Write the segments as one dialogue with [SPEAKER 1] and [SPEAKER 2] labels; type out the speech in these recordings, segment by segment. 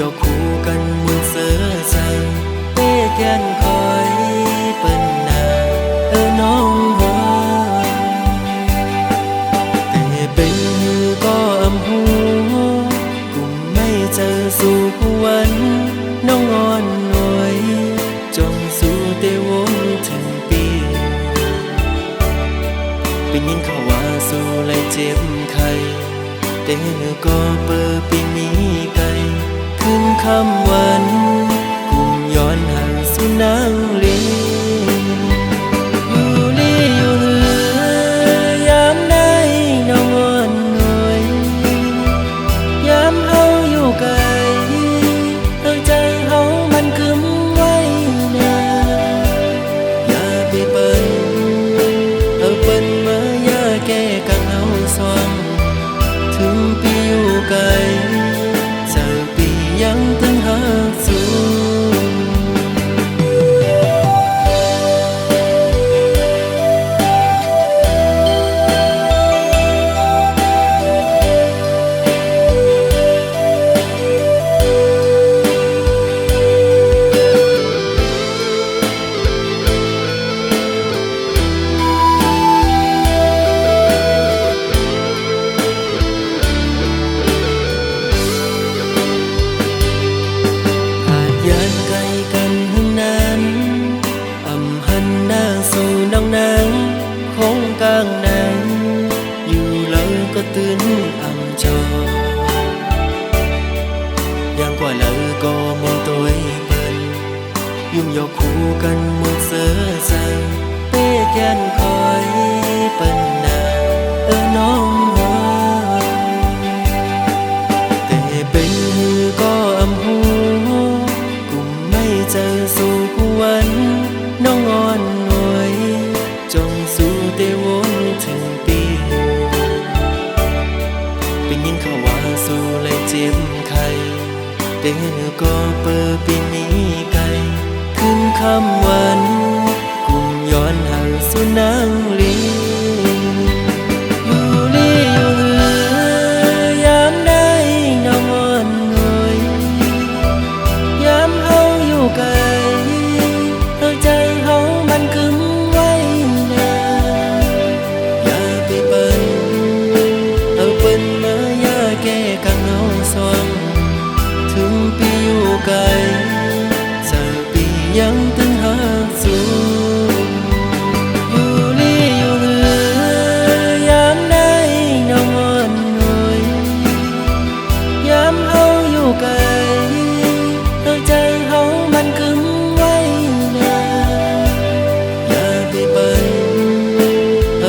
[SPEAKER 1] ยอคู่กันมุนเสือใจเป้แกนคอยเปิ้นนาน้องหัวแต่เป็นก็อำหูกุมไม่เจอสู่วันน้องอ่อนหน่วยจงสู่เตวงถึงปีเป็นยินเขาว่าสู่ไล่เจ็บไข้แต่ก็เปิดปีมีไกลขึ้นคำวันกุมย้อนห่างสู่นางลีอยู่ลีอยู่เหือยามได้น้องอ่อนหน่วยยามเฮาอยู่ไกลใจเฮามันคึมไว้นาอย่าไปเปิ้นเปิ้นมาอย่าแก้กังเฮาสว่างถึงปีอยู่ไกลเจอปียังตึงหาสู่ตื่นอ่ำจอยังกว่าเลยก็มองตัวเปิ้นยุ่มยอคู่กันมุนเสือใจเป้แกนคอยเปิ้นนาน้องหัวแต่เป็นก็อำหูกุมไม่เจอสู่วันน้องอ่อนหน่วยจงสู่เตวงถึงปีเป็นยินเขาว่าสู่ไล่เจ็บไข้แต่ก็เปิดปีมีไกลขึ้นคำวันกุมย้อนห่างสู่นางลีอยู่ลีอยู่เหือยามได้น้องอ่อนหน่วยยามเฮาอยู่ไกลใจเฮามันคึมไว้นาอย่าไปเปิ้นเปิ้นมาอย่าแก้กังเฮาสว่างถึงปีอยู่ไกลเจอปียังตึงหาสู่อยู่ลีอยู่เหือยามได้น้องอ่อนหน่วยยามเฮาอยู่ไกลใจเฮามันคึมไว้นาอย่าไปเปิ้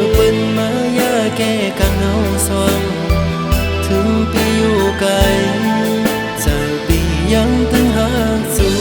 [SPEAKER 1] นเปิ้นมาอย่าแก้กังเฮาสว่างถึงปีอยู่ไกลเจอปียังตึงหาสู่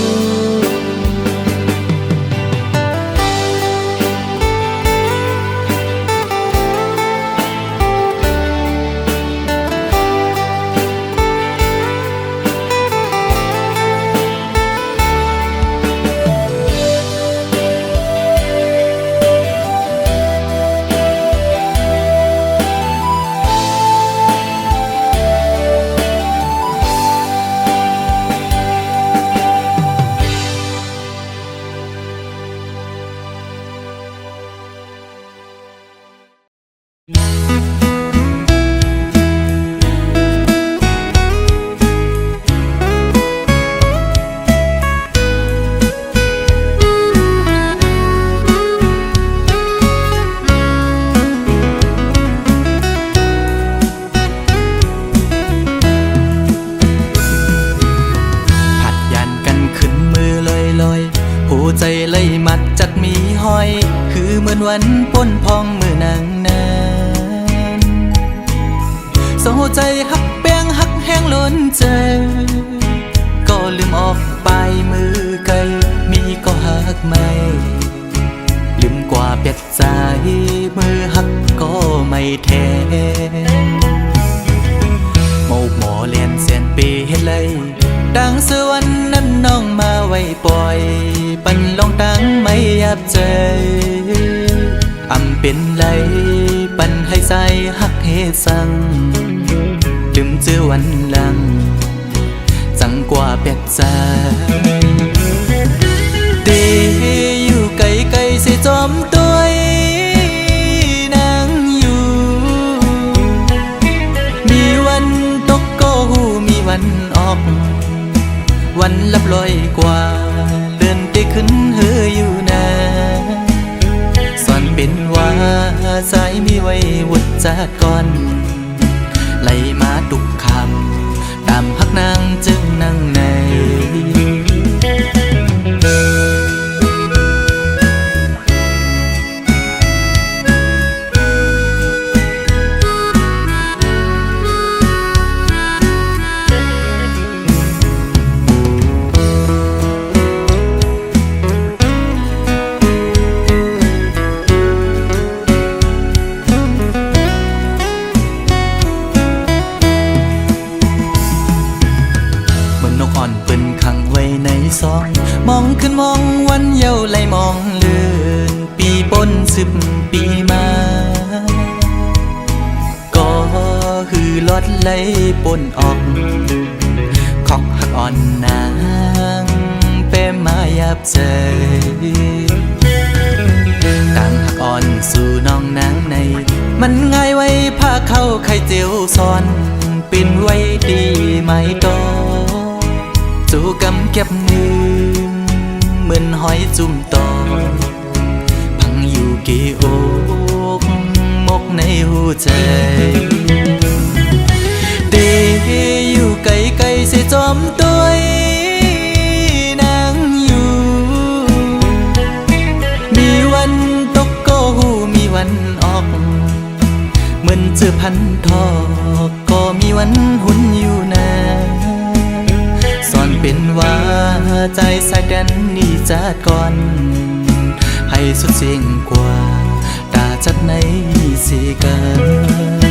[SPEAKER 1] ใจเลยมัดจัดมีห้อยคือเหมือนวันป้นพองมือนางนั้นโซใจหักแป้งหักแห้งล้นใจก็ลืมออกไปมือไกลมีก็หักไม่ลืมกว่าเปียดใจมือหักก็ไม่แทนโมกหมอเลียนเสียนปีให้เลยดังสวรรค์นั้นน้องมาไว้ปล่อยปันลองตั้งไม่ยับใจอำเป็นไรปันให้ใจหักเฮสังลืมเจอวันหลังจัง กว่าแปลกใจเตอยู่ไกลไกลเสียจอมตัวนางอยู่มีวันตกก็หูมีวันออกวันลับลอยกว่าเลื่อนไปขึ้นเฮออยู่นะสอนเป็นว่าสายมีไว้วุดจากก่อนไหลมาตุกคำตามพักนางจึงนั่งในมองขึ้นมองวันเยาว์ไหลมองเลื่อนปีปน10 ปีมาก็คือลอดไหลปนออกขอกหักอ่อนนางเป้มายับใจต่างหักอ่อนสู่น้องนางในมันง่ายไว้พาเข้าไข่เจียวซ้อนเป็นไว้ดีไหมต่อสู่กำเก็บมือเหมือนหอยจุ่มตอพังอยู่กี่อกมกในหัวใจเตอยู่ไกลไกลเสียจอมตัวนางอยู่มีวันตกก็หูมีวันออกเหมือนเจอพันทอกก็มีวันหุ่นอยู่นะสอนเป็นว่าใจสายแดนนี่จัดก่อนให้สุดเสียงกว่าตาจัดในสีกัน
[SPEAKER 2] เ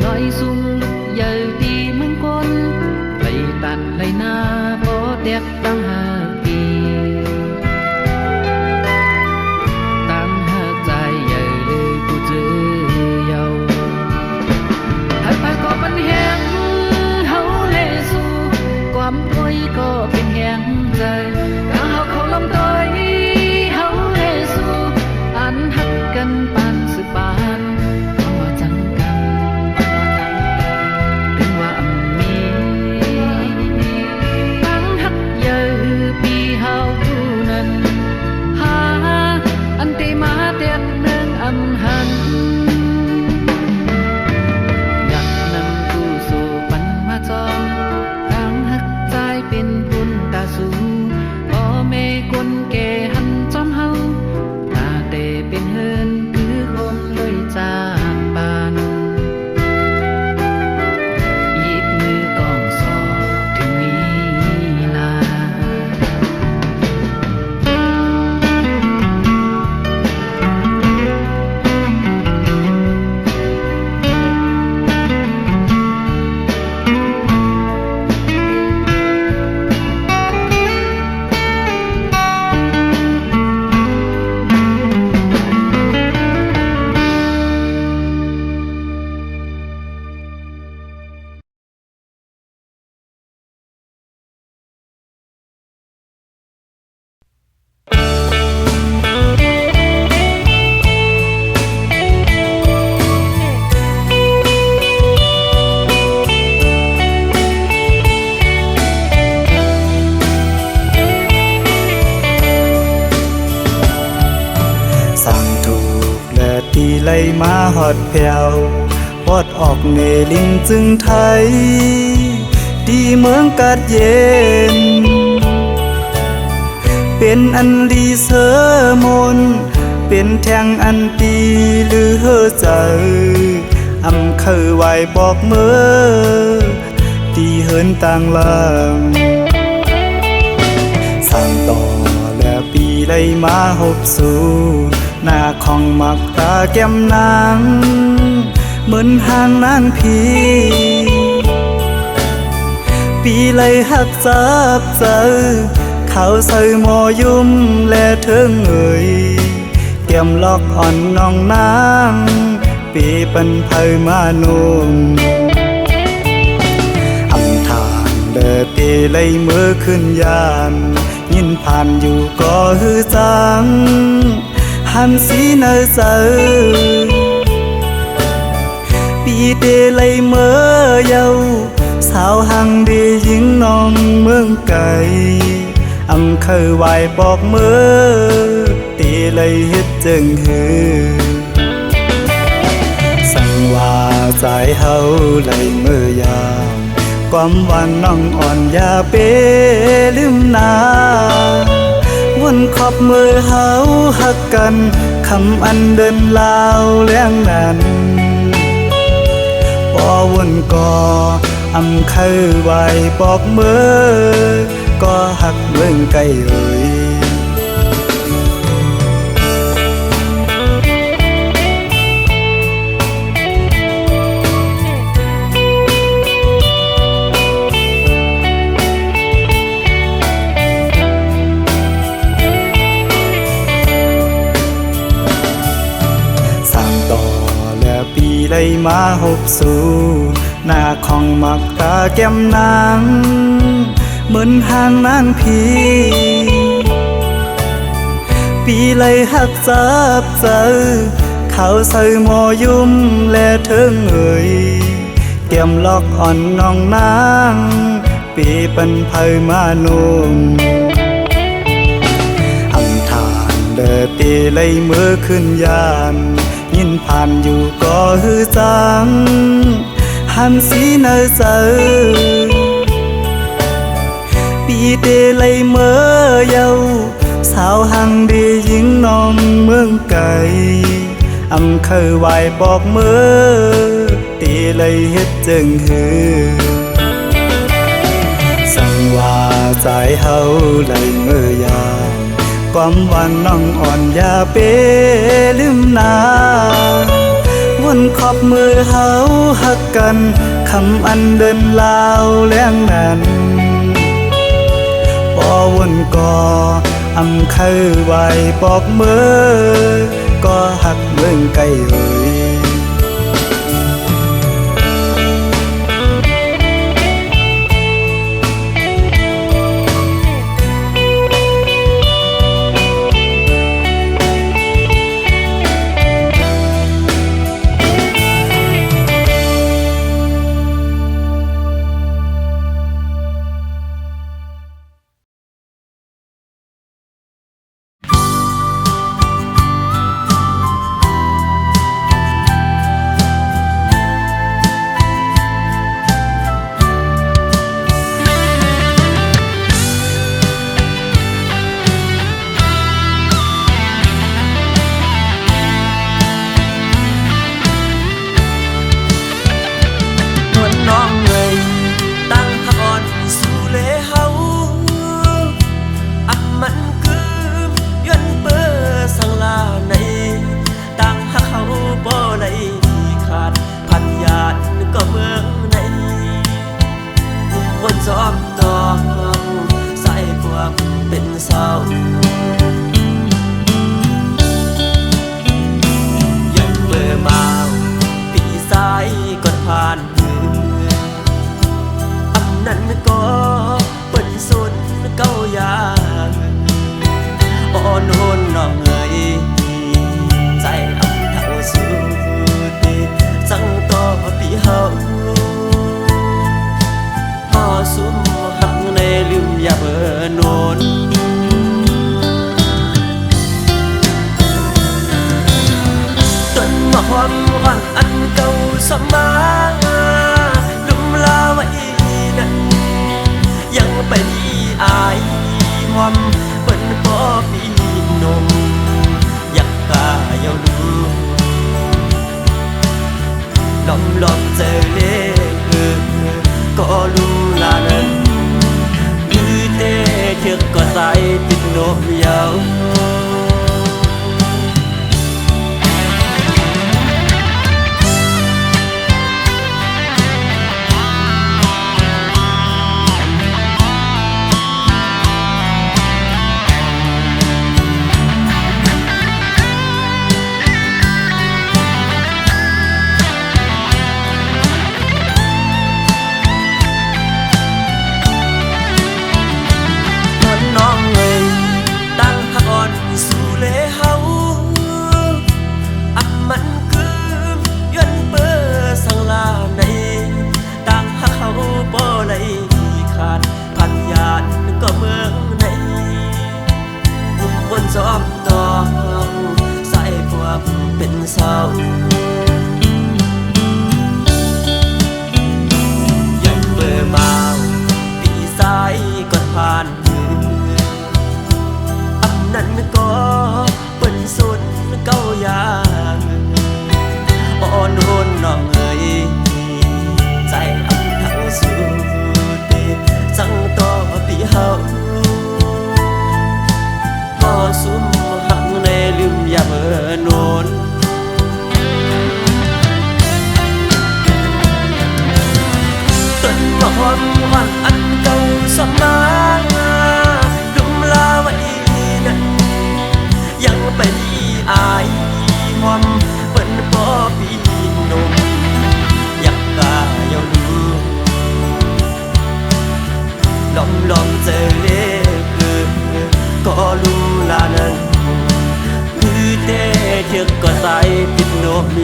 [SPEAKER 2] nói sung lúc giờ đi mừng con lấy tàn lấy na bỏ đẹp tăng hà kỳ tăng hà dài giờ lời cô chữ giàu hai phải có bánh hẹn hấu lệ suความôi có bên hẹn dài cả hậu khẩu lòng tôi hấu lệ su ăn hắtกันปานสืบปานเอาว่าจังกันถึงว่ามีตั้งหักเยอะปีเฮาผู้นั้นหาอันตีมาเตียกเนืองอำหันอยากนำกูสู่ปันมาจอมตั้งหักใจเป็นบุญตาสูพ่อแม่คนแก่หันจอมเฮาตาเตเป็นเฮินคือคนเลยจากปานหยิบมือกองสอบถึงมีนา
[SPEAKER 3] สั่งถูกและตีไล่มาหอดแผ่วปอดออกเนลิงจึงไทยดีเมืองกาดเย็นเป็นอันลีเสมนเป็นแทงอันตีหรือเฮอใจอำเคยไหวบอกเมื่อตีเหินต่างลางสั่งต่อและปีไล่มาหบสู่หน้าของมักตาแก้มนางเหมือนห่างนางพีปีไล่หักจับเจอเขาใส่หมอยุ่มและเถิงเอ่ยเตรียมล็อกอ่อนน้องนางปีปันเพยมานุ่มอำทางเดินปีไล่มือขึ้นยานยินผ่านอยู่ก็ฮือจังหันสีเนอเจอปีเดเลยเมื่อเยาสาวหังดียิงน้องเมืองไก่อำเคยไหวบอกเมื่อตีเลยเฮ็ดจึงฮือสั่งว่าใจเฮาเลยเมื่อยามความหวานน้องอ่อนอย่าเปลืมนาวนขอบมือเฮาหักกันคำอันเดินลาวแล้งนั้นพอวนก่ออำเคยไหวบอกเมื่อก็หักเมืองไกลเอ่ยปีไล่มาหบสู่หน้าของมักตาแก้มนางเหมือนห่างนางพีปีไล่หักจับเจอเขาใส่หมอยุ่มและเถิงเอ่ยเตรียมล็อกอ่อนน้องนางปีปันเพยมานุ่มอำทางเดินปีไล่มือขึ้นยานยินผ่านอยู่ก็ฮือจังหันสีเนอเจอปีเดเลยเมื่อเยาสาวหังดียิงน้องเมืองไก่อำเคยไหวบอกเมื่อตีเลยเฮ็ดจึงฮือสั่งว่าใจเฮาเลยเมื่อยามความหวานน้องอ่อนอย่าเปลืมนา ว วนขอบมือเฮาหักกันคำอันเดินลาวแล้งนั้นปอวนก่ออำคือไว้ปอกมือก็หักเมืองไกลเอ่ย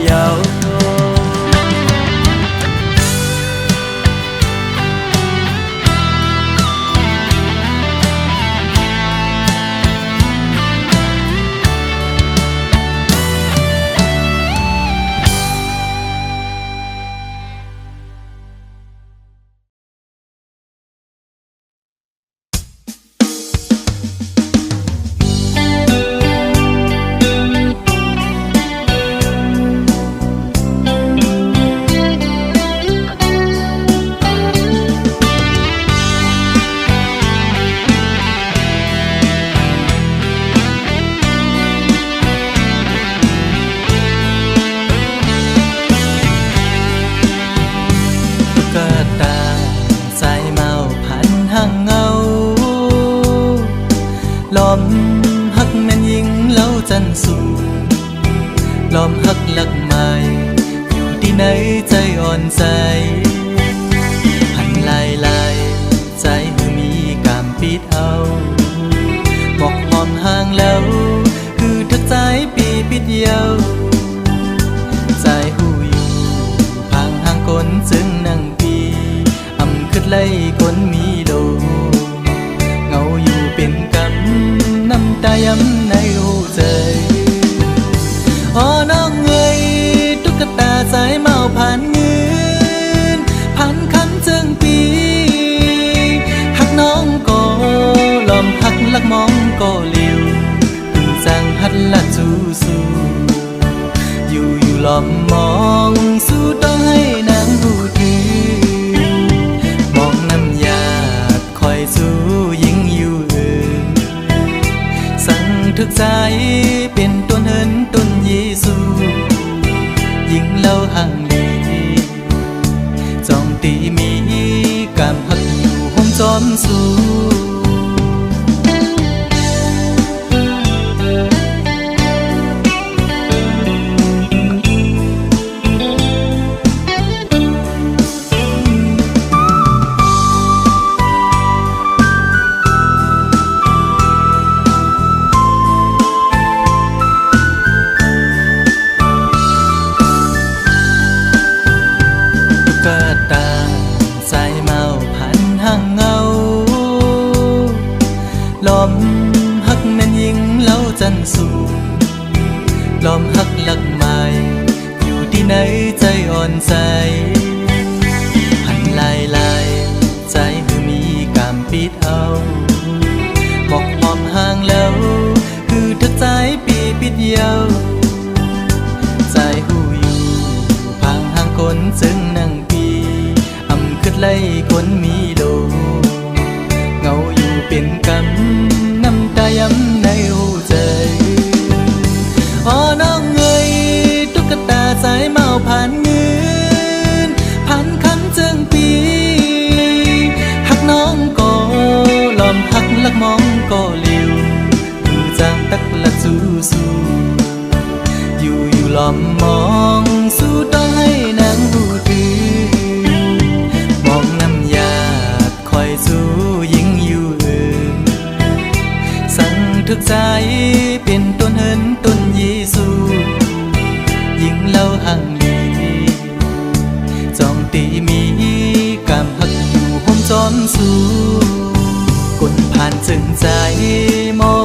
[SPEAKER 4] เ
[SPEAKER 1] ใจอ่อนใสหันลายลายใจมือมีกามปิดเอาบอกหอมห่างแล้วคือทักใจปีปิดเยาใจหูอยู่พังห่างคนจึงนั่งปีอำขึ้นไล่คนมีโลเงาอยู่เป็นกำน้ำตาย้ำในหูใจอ๋อน้องเอ้ยตุ๊กตาสายเมาผ่านเงินผ่านคำจึงปีหักน้องก็ลอมหักลักมองก็เลี้ยวถึงจางหัดละจูสู้อยู่ลอมมองสู้ต้องให้นางหูถือมองน้ำยาดคอยสู้ยิ่งอยู่อื่นสั่งทึกใจเป็นต้นเหินต้นเยซูยิ่งเล่าห่างลีจองตีมีกามหักอยู่ห้องจอมสู้กะตาใจเมาพันห่างเงาลอมหักแม่นยิงเล่าจันสูลอมหักหลักไม้อยู่ที่ไหนใจอ่อนใจหันลายลายใจมือมีกามปิดเอาบอกหอมห่างแล้วคือทักใจปีปิดเยาใจหูอยู่พังห่างคนจึงนั่งขึ้นไล่คนมีโลเงาอยู่เป็นกำน้ำตาย้ำในหูใจอ๋อน้องเอ้ยตุ๊กตาสายเมาผ่านเงินผ่านคำจึงปีหักน้องก็ลอมหักลักมองก็เลี้ยวดูจางตักละสู้สู้อยู่ลอมมองสู้ต้องให้นางหูถือสู้ยิ่งอยู่อื่นสั่งทึกใจเป็นต้นเหินต้นเยซูยิ่งเล่าห่างลีจองตีมีกามหักอยู่ห้องจอมสู้กดผ่านจึงใจมอ